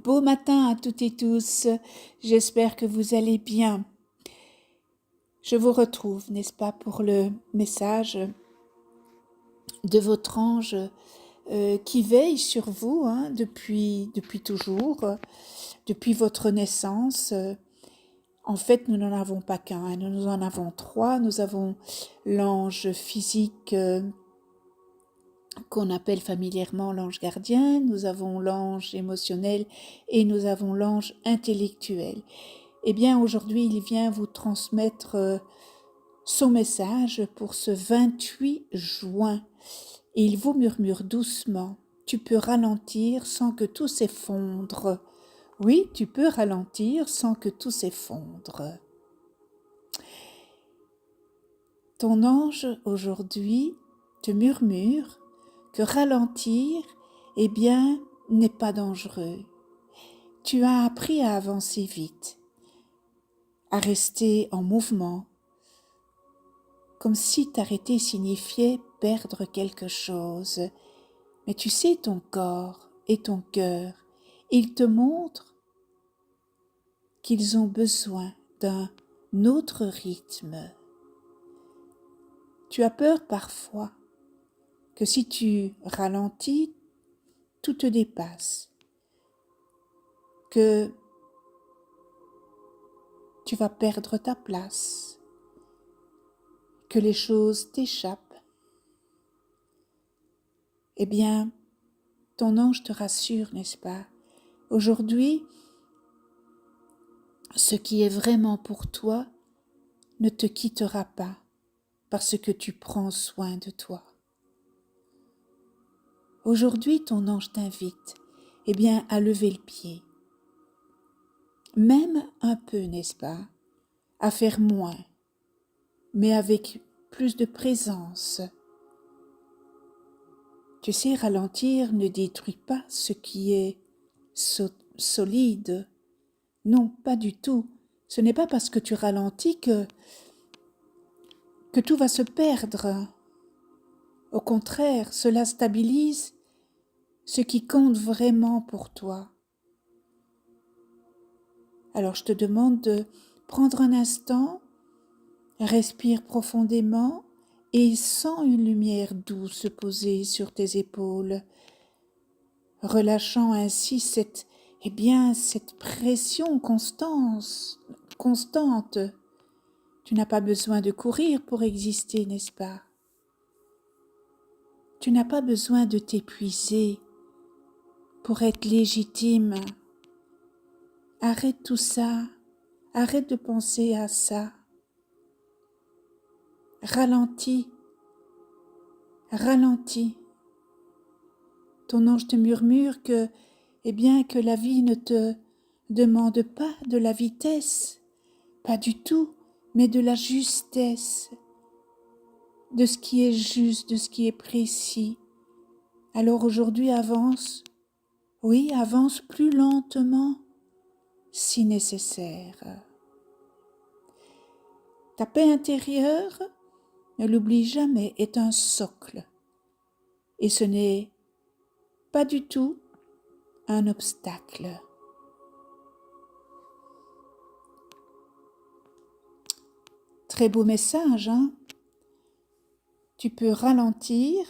Beau matin à toutes et tous, j'espère que vous allez bien. Je vous retrouve, n'est-ce pas, pour le message de votre ange qui veille sur vous depuis toujours, depuis votre naissance. En fait, nous n'en avons pas qu'un, nous en avons trois. Nous avons l'ange physique qu'on appelle familièrement l'ange gardien, nous avons l'ange émotionnel et nous avons l'ange intellectuel. Eh bien, aujourd'hui, il vient vous transmettre son message pour ce 28 juin. Et il vous murmure doucement, tu peux ralentir sans que tout s'effondre. Oui, tu peux ralentir sans que tout s'effondre. Ton ange aujourd'hui te murmure que ralentir, eh bien, n'est pas dangereux. Tu as appris à avancer vite, à rester en mouvement, comme si t'arrêter signifiait perdre quelque chose. Mais tu sais, ton corps et ton cœur, ils te montrent qu'ils ont besoin d'un autre rythme. Tu as peur parfois que si tu ralentis, tout te dépasse, que tu vas perdre ta place, que les choses t'échappent. Eh bien, ton ange te rassure, n'est-ce pas? Aujourd'hui, ce qui est vraiment pour toi ne te quittera pas parce que tu prends soin de toi. Aujourd'hui, ton ange t'invite, eh bien, à lever le pied. Même un peu, n'est-ce pas? À faire moins, mais avec plus de présence. Tu sais, ralentir ne détruit pas ce qui est solide. Non, pas du tout. Ce n'est pas parce que tu ralentis que tout va se perdre. Au contraire, cela stabilise ce qui compte vraiment pour toi. Alors je te demande de prendre un instant, respire profondément et sens une lumière douce se poser sur tes épaules, relâchant ainsi cette pression constante. Tu n'as pas besoin de courir pour exister, n'est-ce pas? Tu n'as pas besoin de t'épuiser pour être légitime. Arrête tout ça, arrête de penser à ça. Ralentis. Ton ange te murmure que la vie ne te demande pas de la vitesse, pas du tout, mais de la justesse, de ce qui est juste, de ce qui est précis. Alors aujourd'hui, avance, oui, avance plus lentement, si nécessaire. Ta paix intérieure, ne l'oublie jamais, est un socle, et ce n'est pas du tout un obstacle. Très beau message, hein? Tu peux ralentir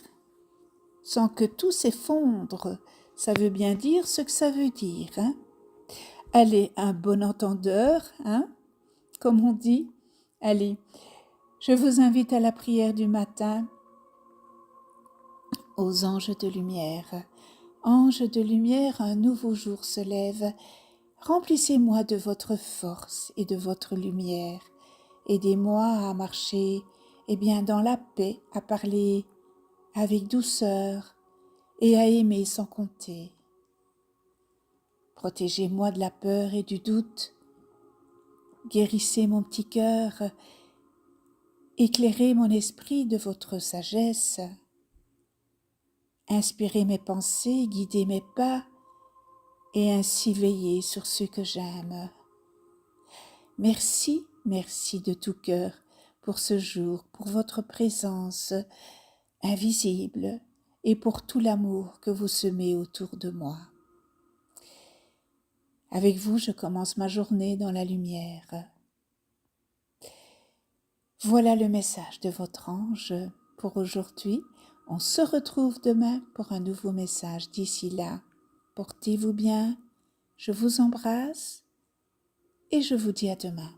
sans que tout s'effondre. Ça veut bien dire ce que ça veut dire, hein? Allez, un bon entendeur, hein? Comme on dit. Allez, je vous invite à la prière du matin aux anges de lumière. Anges de lumière, un nouveau jour se lève. Remplissez-moi de votre force et de votre lumière. Aidez-moi à marcher, dans la paix, à parler avec douceur et à aimer sans compter. Protégez-moi de la peur et du doute. Guérissez mon petit cœur. Éclairez mon esprit de votre sagesse. Inspirez mes pensées, guidez mes pas et ainsi veillez sur ceux que j'aime. Merci, merci de tout cœur pour ce jour, pour votre présence invisible et pour tout l'amour que vous semez autour de moi. Avec vous, je commence ma journée dans la lumière. Voilà le message de votre ange pour aujourd'hui. On se retrouve demain pour un nouveau message. D'ici là, portez-vous bien, je vous embrasse et je vous dis à demain.